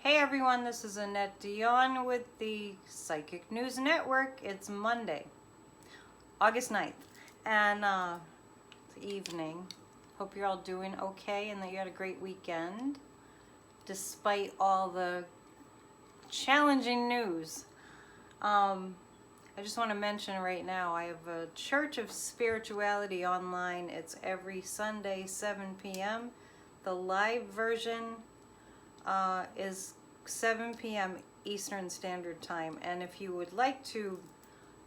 Hey everyone, this is Annette Dion with the Psychic News Network. It's Monday, August 9th, and it's evening. Hope you're all doing okay and that you had a great weekend, despite all the challenging news. I just want to mention right now, I have a Church of Spirituality online. It's every Sunday, 7 p.m. The live version is 7 p.m. Eastern Standard Time. And if you would like to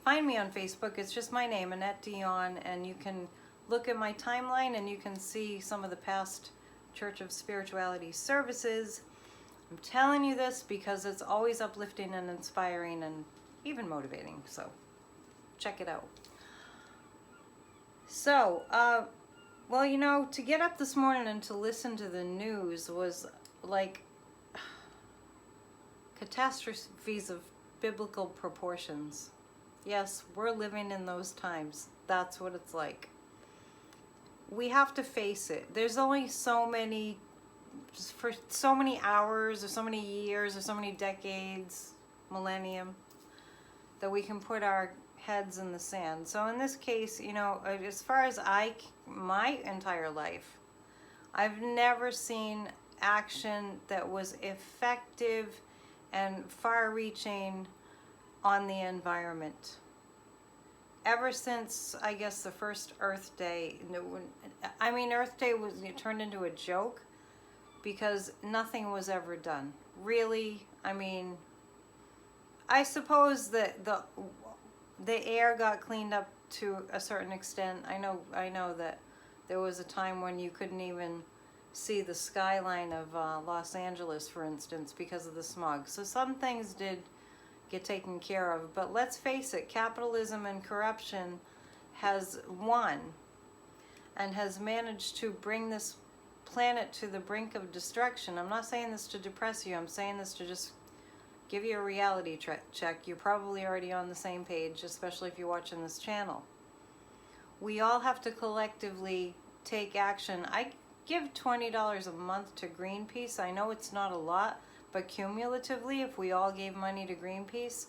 find me on Facebook, it's just my name, Annette Dion, and you can look at my timeline and you can see some of the past Church of Spirituality services. I'm telling you this because it's always uplifting and inspiring and even motivating, so check it out. So, well, you know, to get up this morning and to listen to the news was like catastrophes of biblical proportions. Yes, we're living in those times. That's what it's like. We have to face it. There's only so many, for so many hours or so many years or so many decades, millennium, that we can put our heads in the sand. So in this case, you know, as far as my entire life, I've never seen action that was effective and far-reaching on the environment. Ever since, I guess, the first Earth Day, I mean, Earth Day was turned into a joke because nothing was ever done. Really, I mean, I suppose that the air got cleaned up to a certain extent. I know that there was a time when you couldn't even see the skyline of Los Angeles, for instance, because of the smog. So some things did get taken care of, but let's face it, capitalism and corruption has won and has managed to bring this planet to the brink of destruction. I'm not saying this to depress you. I'm saying this to just give you a reality check. You're probably already on the same page, especially if you're watching this channel. We all have to collectively take action. I give $20 a month to Greenpeace. I know it's not a lot, but cumulatively, if we all gave money to Greenpeace,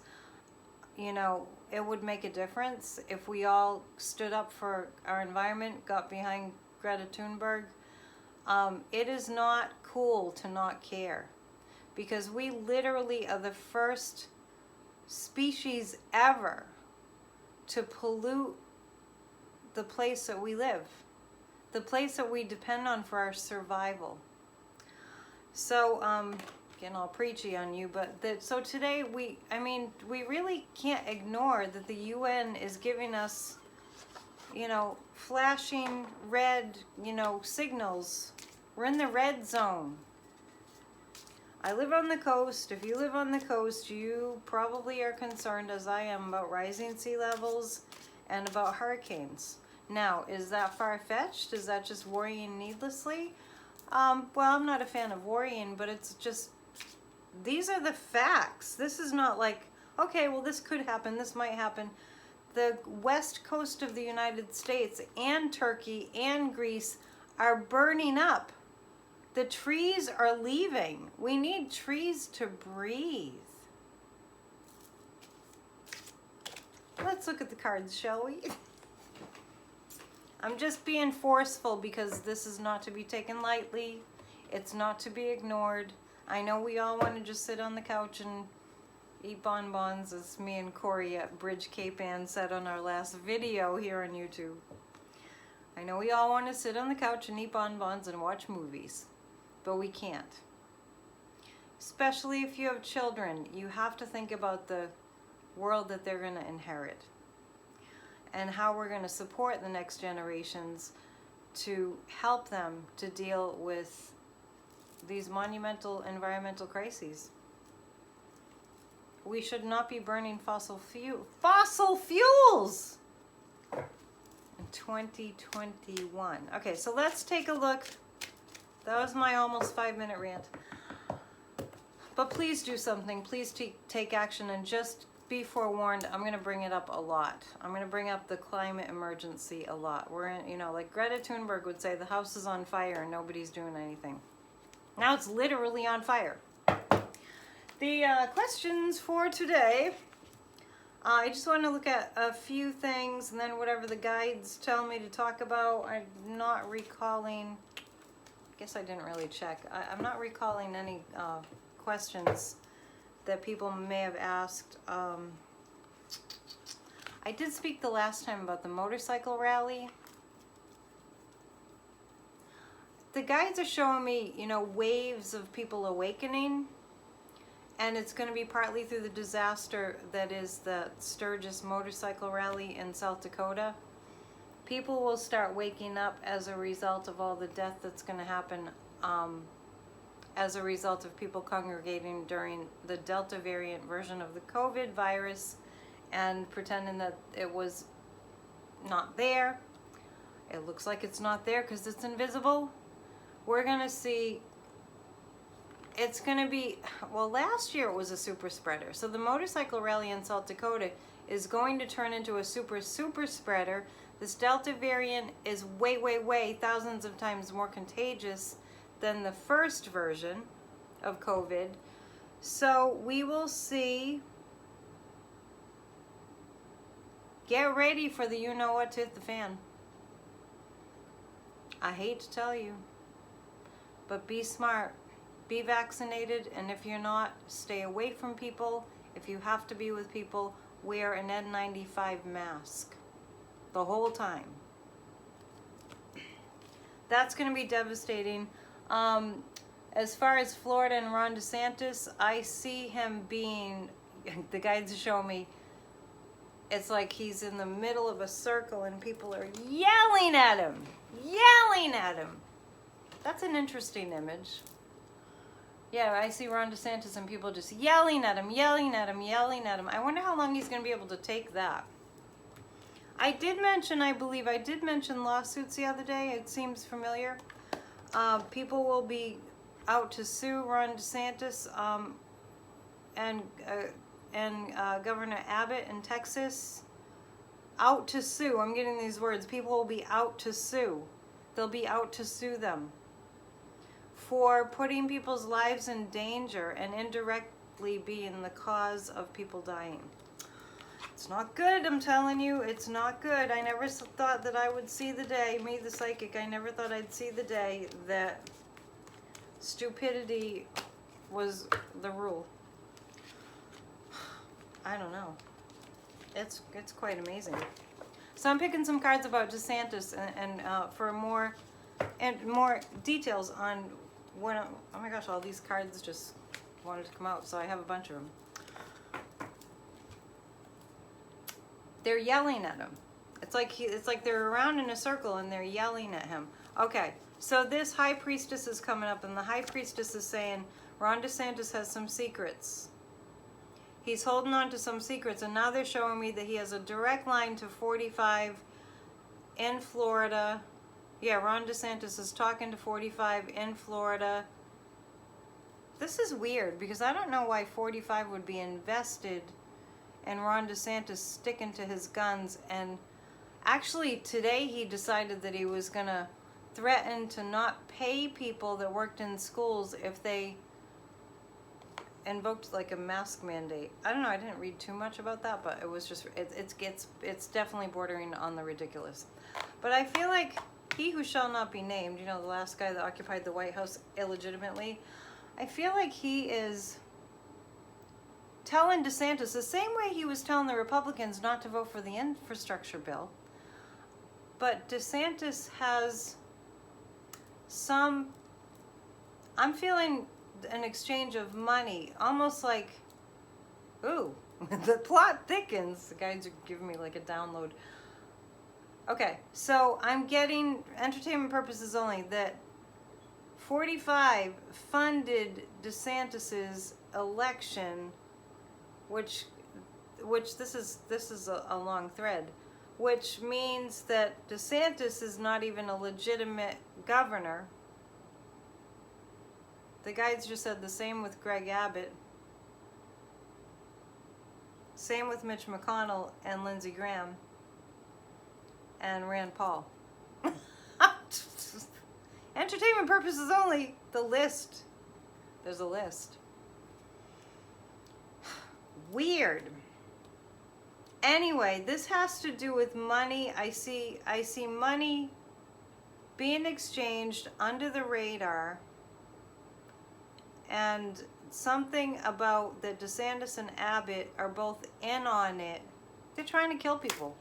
you know, it would make a difference. If we all stood up for our environment, got behind Greta Thunberg, it is not cool to not care. Because we literally are the first species ever to pollute the place that we live, the place that we depend on for our survival. So, getting all preachy on you, but so today we really can't ignore that the UN is giving us, you know, flashing red, you know, signals. We're in the red zone. I live on the coast. If you live on the coast, you probably are concerned, as I am, about rising sea levels and about hurricanes. Now, is that far-fetched? Is that just worrying needlessly? Well, I'm not a fan of worrying, but it's just, these are the facts. This is not like, okay, well, this could happen, this might happen. The west coast of the United States and Turkey and Greece are burning up. The trees are leaving. We need trees to breathe. Let's look at the cards, shall we? I'm just being forceful because this is not to be taken lightly. It's not to be ignored. I know we all want to just sit on the couch and eat bonbons, as me and Corey at Bridge Cape Ann said on our last video here on YouTube. I know we all want to sit on the couch and eat bonbons and watch movies. But we can't. Especially if you have children, you have to think about the world that they're going to inherit and how we're going to support the next generations to help them to deal with these monumental environmental crises. We should not be burning fossil fuels in 2021. Okay, so let's take a look. That was my almost 5-minute rant. But please do something. Please take action, and just be forewarned, I'm going to bring it up a lot. I'm going to bring up the climate emergency a lot. We're in, you know, like Greta Thunberg would say, the house is on fire and nobody's doing anything. Now it's literally on fire. The questions for today. I just want to look at a few things and then whatever the guides tell me to talk about. I'm not recalling, I guess I didn't really check. I'm not recalling any questions that people may have asked. I did speak the last time about the motorcycle rally. The guides are showing me, you know, waves of people awakening. And it's going to be partly through the disaster that is the Sturgis motorcycle rally in South Dakota. People will start waking up as a result of all the death that's going to happen as a result of people congregating during the Delta variant version of the COVID virus and pretending that it was not there. It looks like it's not there because it's invisible. We're going to see. It's going to be, well, last year it was a super spreader. So the motorcycle rally in South Dakota is going to turn into a super spreader. This Delta variant is way thousands of times more contagious than the first version of COVID. So we will see. Get ready for the you-know-what to hit the fan. I hate to tell you, but be smart. Be vaccinated, and if you're not, stay away from people. If you have to be with people, wear an N95 mask the whole time. That's going to be devastating. As far as Florida and Ron Desantis, I see him being, the guides show me, it's like he's in the middle of a circle and people are yelling at him. Yelling at him. That's an interesting image. Yeah, I see Ron DeSantis and people just yelling at him, yelling at him, yelling at him. I wonder how long he's going to be able to take that. I did mention, I believe I did mention lawsuits the other day. It seems familiar. People will be out to sue Ron DeSantis and Governor Abbot in Texas. Out to sue. I'm getting these words. People will be out to sue. They'll be out to sue them for putting people's lives in danger and indirectly being the cause of people dying. It's not good, I'm telling you, it's not good. I never thought that I would see the day, me the psychic, I never thought I'd see the day that stupidity was the rule. I don't know. It's quite amazing. So I'm picking some cards about DeSantis and for more details on when, oh my gosh, all these cards just wanted to come out, so I have a bunch of them. They're yelling at him. It's like they're around in a circle and they're yelling at him. Okay, so this high priestess is coming up, and the high priestess is saying Ron DeSantis has some secrets. He's holding on to some secrets, and now they're showing me that he has a direct line to 45 in Florida. Yeah, Ron DeSantis is talking to 45 in Florida. This is weird because I don't know why 45 would be invested in Ron DeSantis sticking to his guns. And actually today he decided that he was going to threaten to not pay people that worked in schools if they invoked like a mask mandate. I don't know, I didn't read too much about that, but it was just, it's definitely bordering on the ridiculous. But I feel like he who shall not be named, you know, the last guy that occupied the White House illegitimately, I feel like he is telling DeSantis the same way he was telling the Republicans not to vote for the infrastructure bill. But DeSantis has some, I'm feeling an exchange of money, almost like, ooh, the plot thickens. The guys are giving me like a download. Okay, so I'm getting, entertainment purposes only, that 45 funded DeSantis's election, which this is a long thread, which means that DeSantis is not even a legitimate governor. The guys just said the same with Greg Abbott. Same with Mitch McConnell and Lindsey Graham and Rand Paul. Entertainment purposes only. The list. There's a list. Weird. Anyway, this has to do with money. I see money being exchanged under the radar, and something about that Desantis and Abbott are both in on it. They're trying to kill people.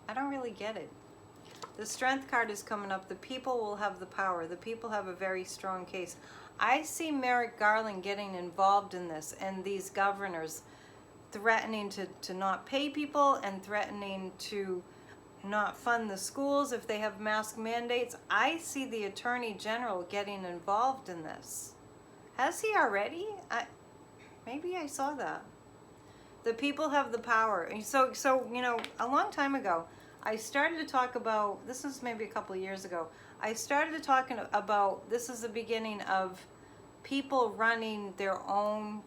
I don't really get it. The strength card is coming up. The people will have the power. The people have a very strong case. I see Merrick Garland getting involved in this, and these governors threatening to not pay people and threatening to not fund the schools if they have mask mandates. I see the Attorney General getting involved in this. Has he already? Maybe I saw that. The people have the power. And so you know, a long time ago, I started to talk about, this was maybe a couple of years ago, I started to talk about, this is the beginning of people running their own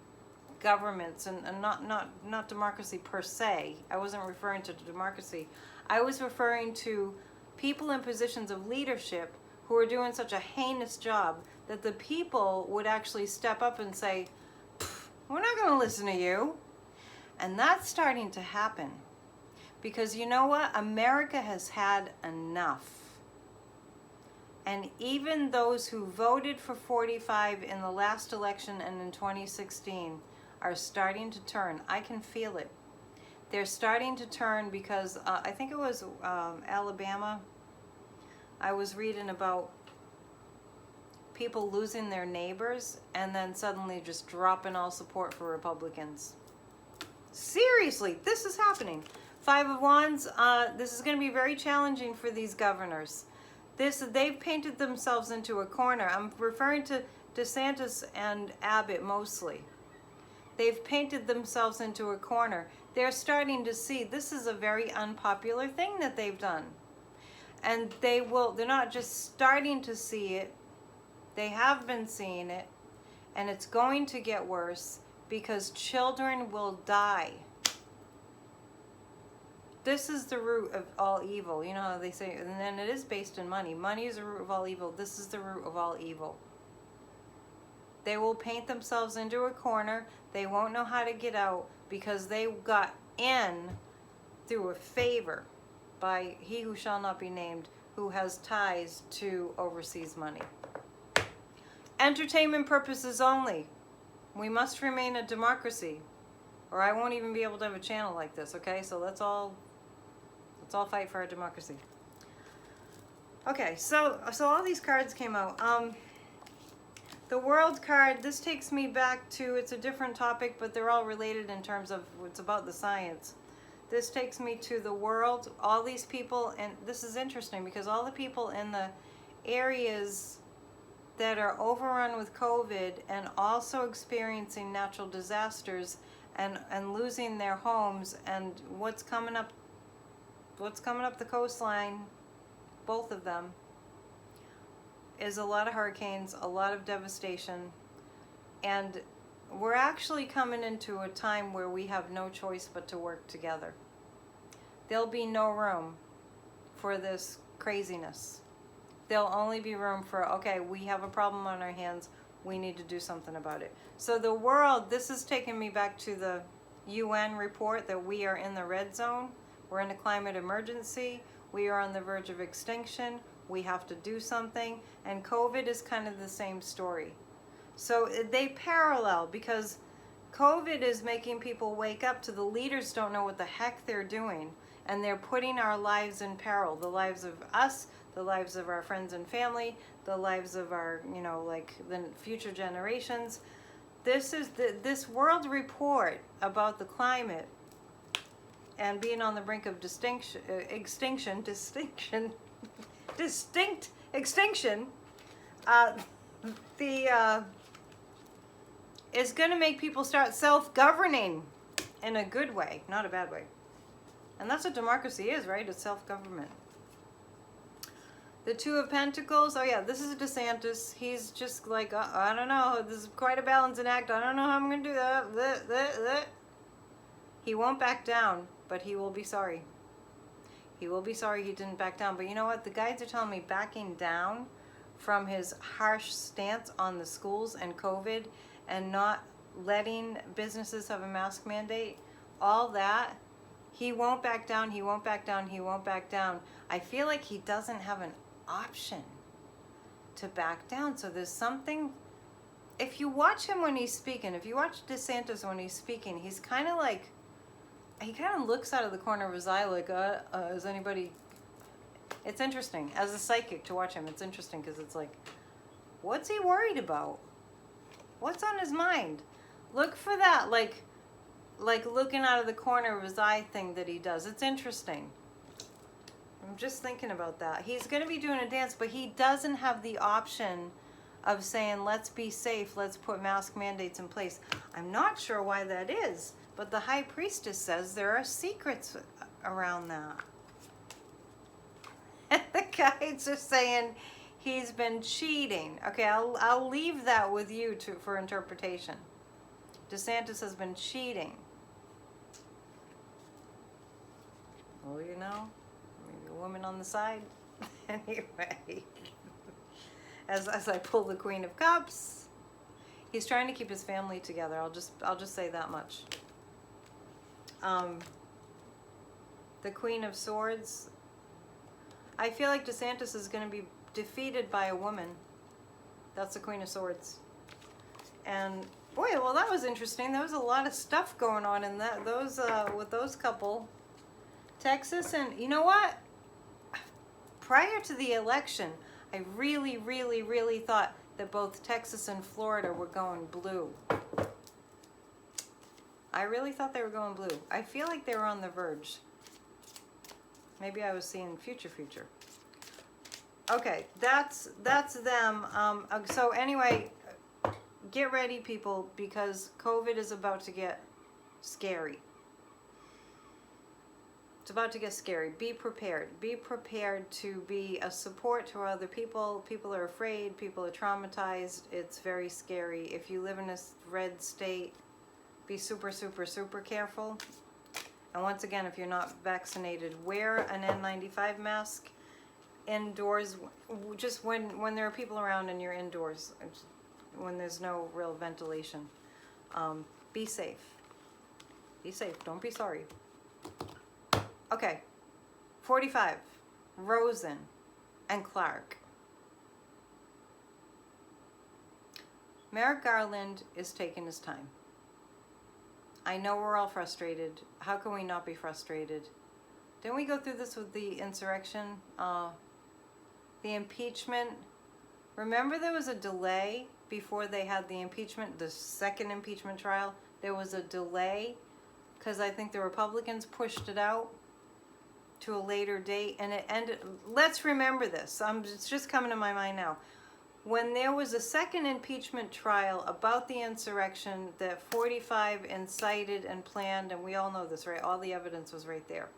governments, and not democracy per se. I wasn't referring to democracy. I was referring to people in positions of leadership who are doing such a heinous job that the people would actually step up and say, we're not going to listen to you. And that's starting to happen. Because you know what? America has had enough. And even those who voted for 45 in the last election and in 2016 are starting to turn. I can feel it. They're starting to turn because I think it was Alabama. I was reading about people losing their neighbors and then suddenly just dropping all support for Republicans. Seriously, this is happening. Five of Wands, this is going to be very challenging for these governors. They've painted themselves into a corner. I'm referring to Desantis and Abbott mostly. They've painted themselves into a corner. They're starting to see this is a very unpopular thing that they've done. And they're not just starting to see it, they have been seeing it, and it's going to get worse because children will die. This is the root of all evil. You know how they say, and then it is based in money. Money is the root of all evil. This is the root of all evil. They will paint themselves into a corner. They won't know how to get out because they got in through a favor by he who shall not be named, who has ties to overseas money. Entertainment purposes only. We must remain a democracy, or I won't even be able to have a channel like this, okay? So let's all fight for our democracy. Okay, so all these cards came out. The World card, this takes me back to, it's a different topic, but they're all related in terms of, it's about the science. This takes me to the World, all these people, and this is interesting because all the people in the areas that are overrun with COVID and also experiencing natural disasters and losing their homes, and what's coming up the coastline, both of them, is a lot of hurricanes, a lot of devastation, and we're actually coming into a time where we have no choice but to work together. There'll be no room for this craziness. There'll only be room for, okay, we have a problem on our hands, we need to do something about it. So the world, this is taking me back to the UN report that we are in the red zone. We're in a climate emergency. We are on the verge of extinction. We have to do something. And COVID is kind of the same story. So they parallel because COVID is making people wake up to the leaders don't know what the heck they're doing. And they're putting our lives in peril. The lives of us, the lives of our friends and family, the lives of our, like the future generations. This is this world report about the climate and being on the brink of distinct extinction, is going to make people start self-governing in a good way, not a bad way. And that's what democracy is, right? It's self-government. The Two of Pentacles, oh yeah, this is Desantis. He's just like, I don't know, this is quite a balancing act. I don't know how I'm going to do that. He won't back down, but he will be sorry. He will be sorry he didn't back down. But you know what? The guides are telling me backing down from his harsh stance on the schools and COVID and not letting businesses have a mask mandate, all that, he won't back down, he won't back down, he won't back down. I feel like he doesn't have an option to back down. So there's something, if you watch him when he's speaking, if you watch DeSantis when he's speaking, he's kind of like, he kind of looks out of the corner of his eye like, is anybody... It's interesting. As a psychic to watch him, it's interesting because it's like, what's he worried about? What's on his mind? Look for that, like looking out of the corner of his eye thing that he does. It's interesting. I'm just thinking about that. He's going to be doing a dance, but he doesn't have the option of saying, let's be safe, let's put mask mandates in place. I'm not sure why that is, but the high priestess says there are secrets around that. And the guides are saying he's been cheating. Okay, I'll leave that with you for interpretation. DeSantis has been cheating. Well, you know, maybe a woman on the side. Anyway, as I pull the Queen of Cups, he's trying to keep his family together. I'll just say that much. The Queen of Swords. I feel like DeSantis is going to be defeated by a woman. That's the Queen of Swords. And boy, well, that was interesting. There was a lot of stuff going on in that with those couple. Texas, and you know what? Prior to the election, I really, really, really thought that both Texas and Florida were going blue. I really thought they were going blue. I feel like they were on the verge. Maybe I was seeing future. Okay, that's them. So anyway, get ready, people, because COVID is about to get scary. It's about to get scary. Be prepared. Be prepared to be a support to other people. People are afraid. People are traumatized. It's very scary. If you live in a red state, be super, super, super careful. And once again, if you're not vaccinated, wear an N95 mask indoors, just when there are people around and you're indoors, when there's no real ventilation. Be safe. Be safe. Don't be sorry. Okay. 45. Rosen and Clark. Merrick Garland is taking his time. I know we're all frustrated. How can we not be frustrated? Didn't we go through this with the insurrection? The impeachment. Remember there was a delay before they had the impeachment, the second impeachment trial? There was a delay because I think the Republicans pushed it out to a later date, and it ended. Let's remember this. It's just coming to my mind now. When there was a second impeachment trial about the insurrection that 45 incited and planned, and we all know this, right? All the evidence was right there.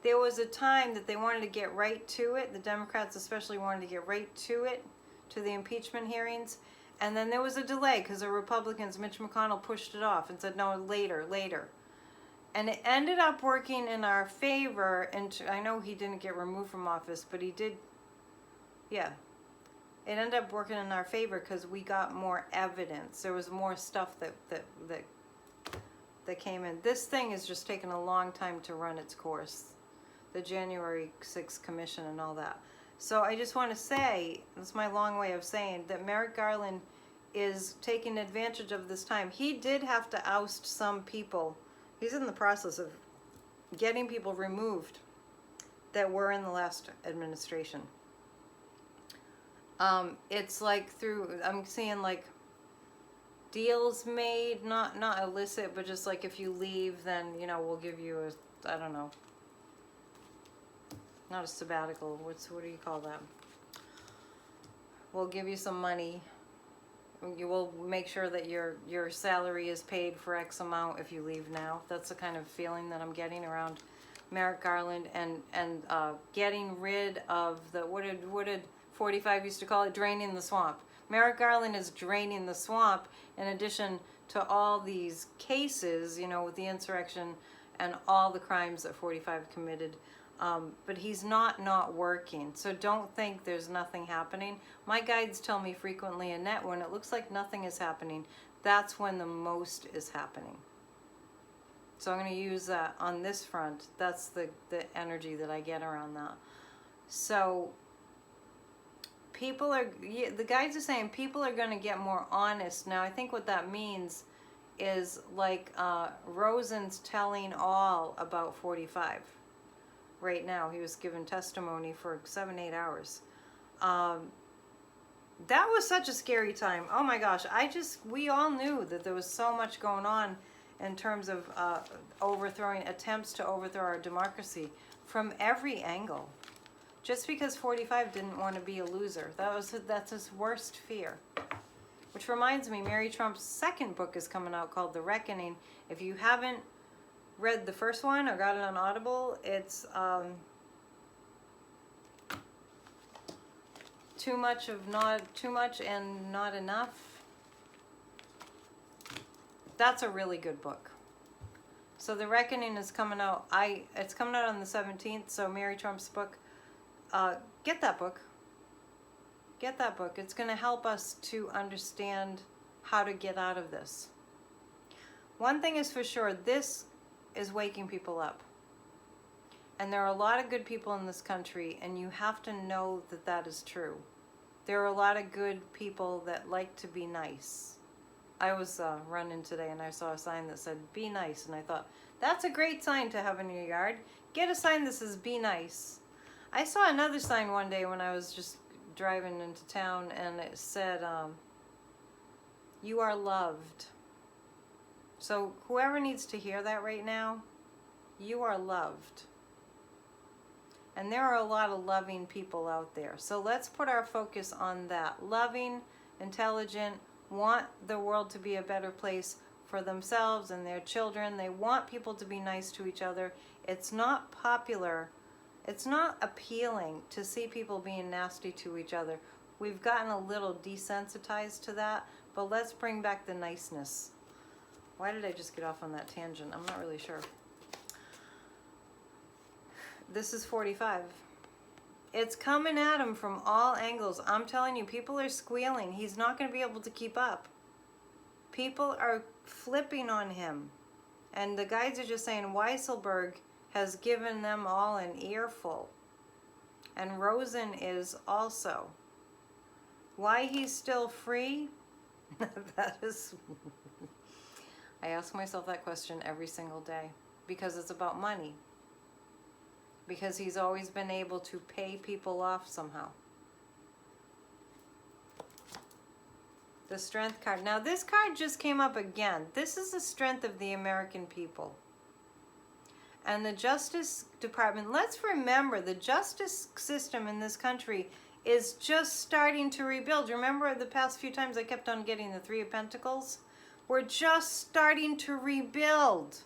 There was a time that they wanted to get right to it. The Democrats especially wanted to get right to it, to the impeachment hearings. And then there was a delay because the Republicans, Mitch McConnell, pushed it off and said, no, later. And it ended up working in our favor. And I know he didn't get removed from office, but he did. Yeah. It ended up working in our favor because we got more evidence. There was more stuff that came in. This thing has just taken a long time to run its course. The January 6th commission and all that. So I just want to say, that's my long way of saying, that Merrick Garland is taking advantage of this time. He did have to oust some people. He's in the process of getting people removed that were in the last administration. It's like I'm seeing like deals made, not illicit, but just like if you leave, then, you know, we'll give you I don't know. Not a sabbatical. What do you call that? We'll give you some money. You will make sure that your salary is paid for X amount if you leave now. That's the kind of feeling that I'm getting around Merrick Garland and getting rid of the what did 45 used to call it, draining the swamp. Merrick Garland is draining the swamp in addition to all these cases, you know, with the insurrection and all the crimes that 45 committed. But he's not working. So don't think there's nothing happening. My guides tell me frequently, Annette, when it looks like nothing is happening, that's when the most is happening. So I'm going to use that on this front. That's the energy that I get around that. So the guides are saying people are going to get more honest. Now, I think what that means is like Rosen's telling all about 45 right now. He was given testimony for 7-8 hours. That was such a scary time. Oh my gosh, we all knew that there was so much going on in terms of attempts to overthrow our democracy from every angle. Just because 45 didn't want to be a loser. That's his worst fear. Which reminds me, Mary Trump's second book is coming out called The Reckoning. If you haven't read the first one or got it on Audible, it's too much and not enough. That's a really good book. So The Reckoning is coming out. It's coming out on the 17th. So Mary Trump's book. Get that book. Get that book. It's going to help us to understand how to get out of this. One thing is for sure, this is waking people up. And there are a lot of good people in this country, and you have to know that that is true. There are a lot of good people that like to be nice. I was running today and I saw a sign that said, be nice. And I thought, that's a great sign to have in your yard. Get a sign that says, be nice. I saw another sign one day when I was just driving into town, and it said, you are loved. So whoever needs to hear that right now, you are loved. And there are a lot of loving people out there. So let's put our focus on that. Loving, intelligent, want the world to be a better place for themselves and their children. They want people to be nice to each other. It's not popular. It's not appealing to see people being nasty to each other. We've gotten a little desensitized to that, but let's bring back the niceness. Why did I just get off on that tangent? I'm not really sure. This is 45. It's coming at him from all angles. I'm telling you, people are squealing. He's not going to be able to keep up. People are flipping on him. And the guides are just saying Weisselberg has given them all an earful. And Rosen is also. Why he's still free? That is... I ask myself that question every single day. Because it's about money. Because he's always been able to pay people off somehow. The Strength card. Now this card just came up again. This is the strength of the American people. And the Justice Department, let's remember the justice system in this country is just starting to rebuild. Remember the past few times I kept on getting the Three of Pentacles? We're just starting to rebuild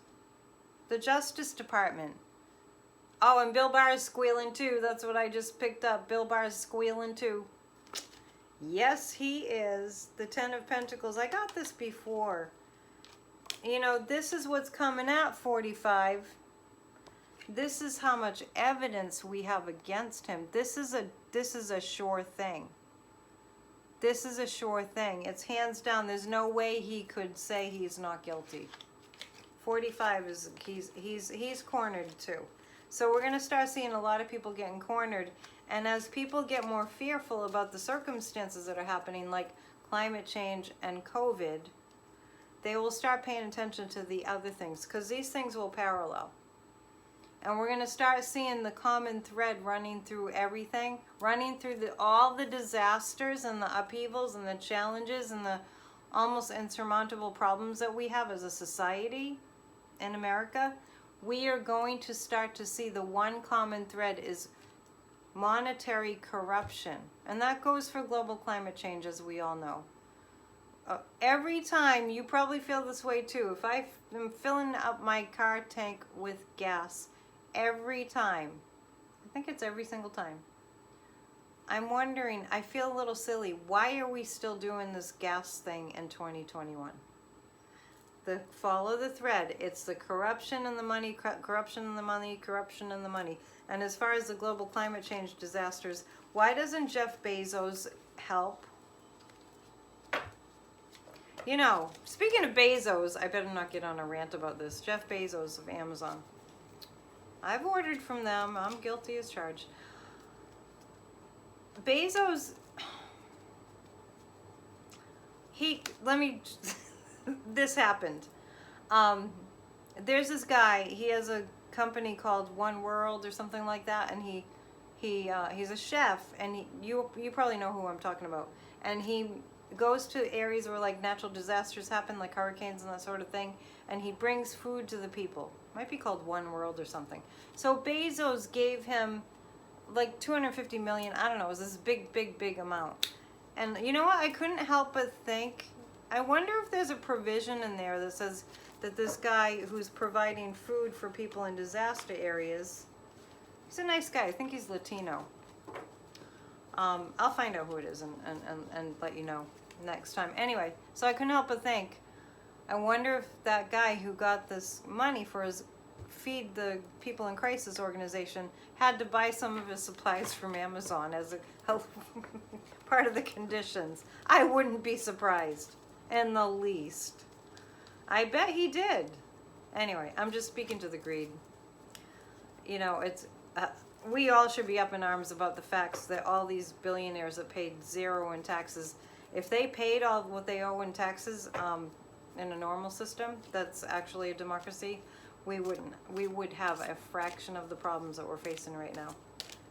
the Justice Department. Oh, and Bill Barr is squealing too. That's what I just picked up. Bill Barr is squealing too. Yes, he is. The Ten of Pentacles. I got this before. You know, this is what's coming at 45. This is how much evidence we have against him. This is a sure thing. This is a sure thing. It's hands down. There's no way he could say he's not guilty. 45 is he's cornered too. So we're going to start seeing a lot of people getting cornered. And as people get more fearful about the circumstances that are happening, like climate change and COVID, they will start paying attention to the other things, because these things will parallel. And we're going to start seeing the common thread running through everything, running through all the disasters and the upheavals and the challenges and the almost insurmountable problems that we have as a society in America. We are going to start to see the one common thread is monetary corruption. And that goes for global climate change, as we all know. Every time, you probably feel this way too. If I am filling up my car tank with gas, every time, I think it's every single time, I'm wondering, I feel a little silly, why are we still doing this gas thing in 2021? follow the thread. It's the corruption and the money, corruption and the money, corruption and the money. And as far as the global climate change disasters, why doesn't Jeff Bezos help? You know, speaking of Bezos, I better not get on a rant about this. Jeff Bezos of Amazon. I've ordered from them. I'm guilty as charged. Bezos, this happened. There's this guy, he has a company called One World or something like that, and he's a chef, and you probably know who I'm talking about. And he goes to areas where like natural disasters happen, like hurricanes and that sort of thing, and he brings food to the people. Might be called One World or something. So Bezos gave him like 250 million, I don't know, it was this big amount. And you know what, I couldn't help but think, I wonder if there's a provision in there that says that this guy who's providing food for people in disaster areas, he's a nice guy, I think he's Latino. I'll find out who it is and let you know next time. Anyway, so I couldn't help but think, I wonder if that guy who got this money for his Feed the People in Crisis organization had to buy some of his supplies from Amazon as a part of the conditions. I wouldn't be surprised in the least. I bet he did. Anyway, I'm just speaking to the greed. You know, it's we all should be up in arms about the facts that all these billionaires that paid zero in taxes, if they paid all what they owe in taxes in a normal system that's actually a democracy, we would have a fraction of the problems that we're facing right now.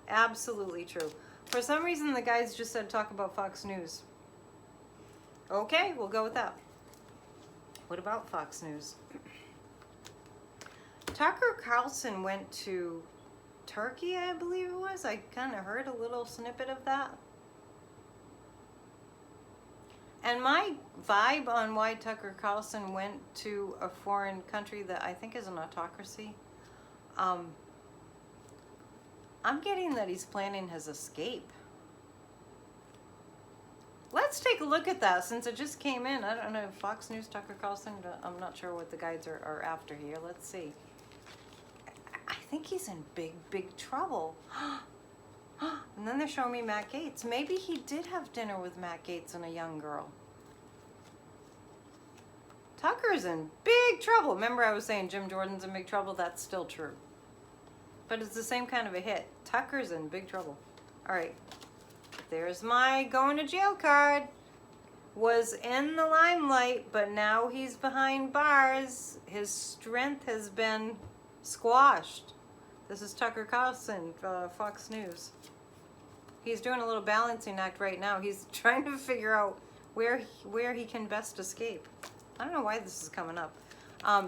Absolutely true. For some reason, the guys just said talk about Fox News. Okay, we'll go with that. What about Fox News? Tucker Carlson went to Turkey, I believe it was. I kind of heard a little snippet of that. And my vibe on why Tucker Carlson went to a foreign country that I think is an autocracy, I'm getting that he's planning his escape. Let's take a look at that since it just came in. I don't know, Fox News, Tucker Carlson, I'm not sure what the guides are after here. Let's see. I think he's in big trouble. And then they're showing me Matt Gaetz. Maybe he did have dinner with Matt Gaetz and a young girl. Tucker's in big trouble. Remember I was saying Jim Jordan's in big trouble? That's still true. But it's the same kind of a hit. Tucker's in big trouble. All right. There's my going to jail card. Was in the limelight, but now he's behind bars. His strength has been squashed. This is Tucker Carlson, Fox News. He's doing a little balancing act right now. He's trying to figure out where he can best escape. I don't know why this is coming up.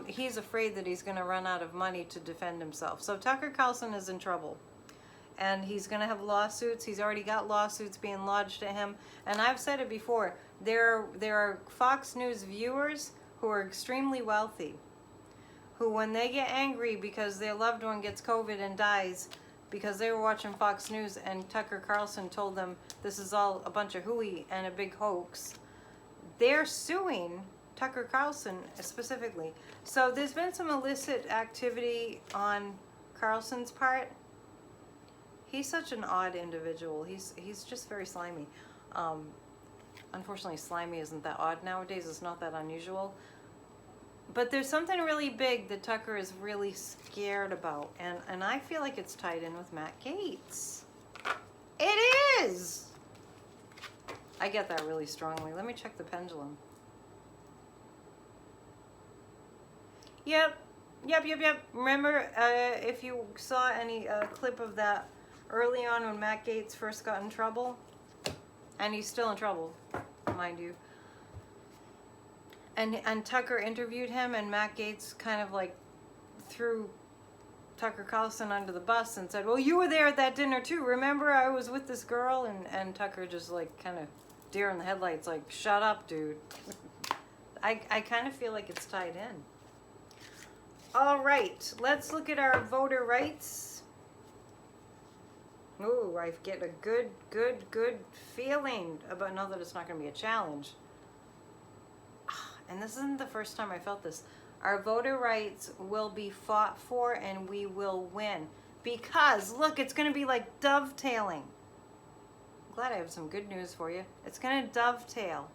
He's afraid that he's going to run out of money to defend himself. So Tucker Carlson is in trouble. And he's going to have lawsuits. He's already got lawsuits being lodged at him. And I've said it before. There are Fox News viewers who are extremely wealthy, who when they get angry because their loved one gets COVID and dies because they were watching Fox News and Tucker Carlson told them this is all a bunch of hooey and a big hoax, they're suing Tucker Carlson specifically. So there's been some illicit activity on Carlson's part. He's such an odd individual. He's just very slimy. Unfortunately, slimy isn't that odd nowadays. It's not that unusual. But there's something really big that Tucker is really scared about. And I feel like it's tied in with Matt Gaetz. It is! I get that really strongly. Let me check the pendulum. Yep. Remember, if you saw any clip of that early on when Matt Gaetz first got in trouble, and he's still in trouble, mind you. And Tucker interviewed him, and Matt Gaetz kind of like threw Tucker Carlson under the bus and said, well, you were there at that dinner too. Remember I was with this girl? And Tucker just like kind of deer in the headlights, like, shut up, dude. I kind of feel like it's tied in. All right, let's look at our voter rights. Ooh, I get a good feeling about, not that it's not going to be a challenge. and this isn't the first time I felt this, our voter rights will be fought for and we will win. Because, look, it's going to be like dovetailing. I'm glad I have some good news for you. It's going to dovetail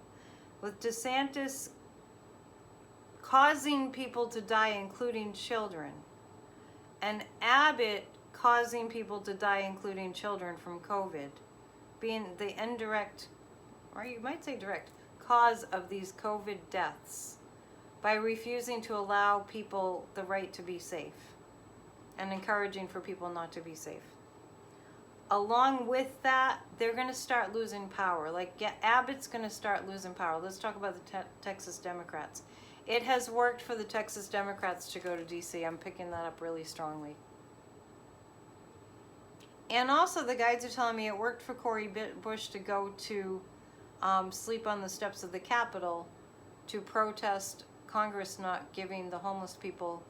with DeSantis causing people to die, including children, and Abbott causing people to die, including children, from COVID, being the indirect, or you might say direct, cause of these COVID deaths by refusing to allow people the right to be safe and encouraging for people not to be safe. Along with that, they're going to start losing power. Like, Abbott's going to start losing power. Let's talk about the Texas Democrats. It has worked for the Texas Democrats to go to D.C. I'm picking that up really strongly. And also, the guides are telling me it worked for Cori Bush to go to sleep on the steps of the Capitol to protest Congress not giving the homeless people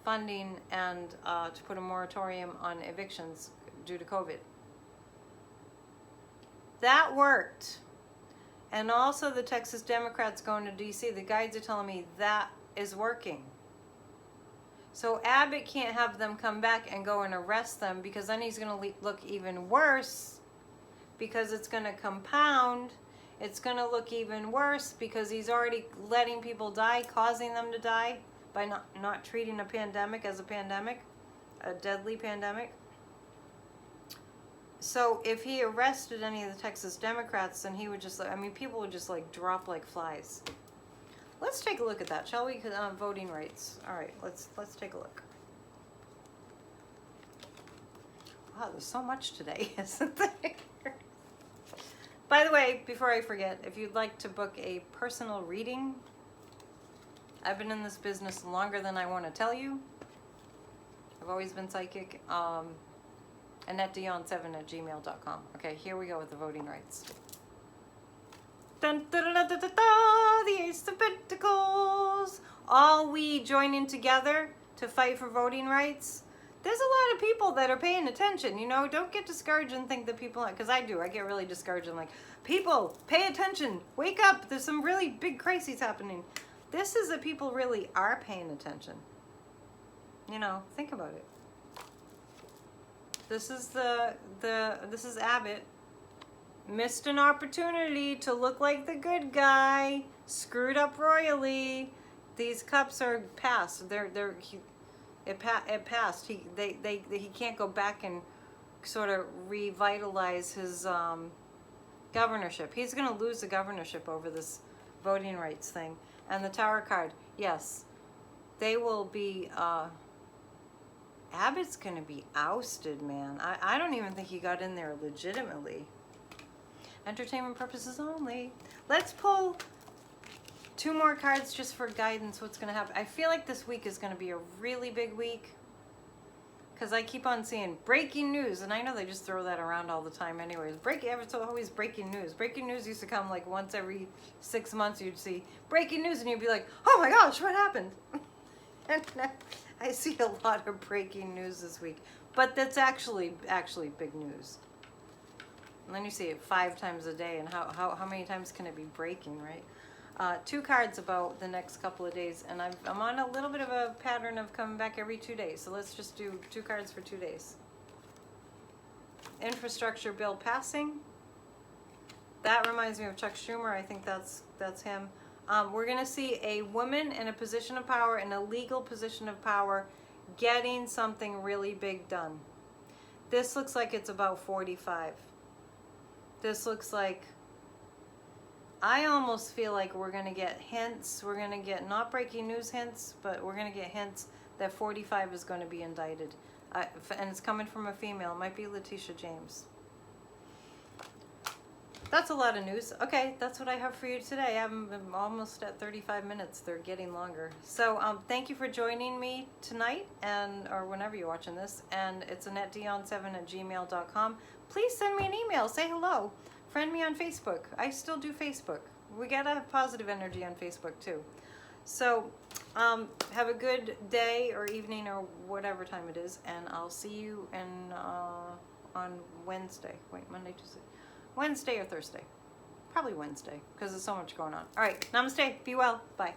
funding and to put a moratorium on evictions due to COVID. That worked. And also the Texas Democrats going to D.C., the guides are telling me that is working. So Abbott can't have them come back and go and arrest them, because then he's going to look even worse, because it's going to compound. It's going to look even worse because he's already letting people die, causing them to die by not treating a pandemic as a pandemic, a deadly pandemic. So if he arrested any of the Texas Democrats, then he would just, I mean, people would just like drop like flies. Let's take a look at that, shall we? Voting rights. All right, let's take a look. Wow, there's so much today, isn't there? By the way, before I forget, if you'd like to book a personal reading, I've been in this business longer than I want to tell you. I've always been psychic. AnnetteDion7@gmail.com. Okay, here we go with the voting rights. Dun, dun, dun, dun, dun, dun, dun, the Ace of Pentacles. All we joining together to fight for voting rights. There's a lot of people that are paying attention, you know. Don't get discouraged and think that people, because I do. I get really discouraged and like, people, pay attention. Wake up. There's some really big crises happening. This is that people really are paying attention. You know, think about it. This is this is Abbott. Missed an opportunity to look like the good guy. Screwed up royally. These cups are passed. It passed. He can't go back and sort of revitalize his governorship. He's going to lose the governorship over this voting rights thing. And the Tower card, yes, they will be. Abbott's going to be ousted, man. I don't even think he got in there legitimately. Entertainment purposes only. Let's pull 2 more cards just for guidance. What's going to happen? I feel like this week is going to be a really big week, because I keep on seeing breaking news, and I know they just throw that around all the time anyways. It's always breaking news. Breaking news used to come like once every 6 months. You'd see breaking news and you'd be like, oh my gosh, what happened? And I see a lot of breaking news this week, but that's actually big news. And then you see it 5 times a day, and how many times can it be breaking, right? 2 cards about the next couple of days, and I'm on a little bit of a pattern of coming back every 2 days, so let's just do 2 cards for 2 days. Infrastructure bill passing. That reminds me of Chuck Schumer. I think that's him. We're going to see a woman in a position of power, in a legal position of power, getting something really big done. This looks like it's about 45. This looks like, I almost feel like we're going to get hints. We're going to get, not breaking news hints, but we're going to get hints that 45 is going to be indicted. And it's coming from a female. It might be Letitia James. That's a lot of news. Okay, that's what I have for you today. I'm almost at 35 minutes. They're getting longer. So thank you for joining me tonight, or whenever you're watching this. And it's AnnetteDion7@gmail.com. Please send me an email. Say hello. Friend me on Facebook. I still do Facebook. We gotta have positive energy on Facebook too. So have a good day or evening or whatever time it is, and I'll see you on Wednesday. Wait, Monday, Tuesday. Wednesday or Thursday. Probably Wednesday because there's so much going on. All right. Namaste. Be well. Bye.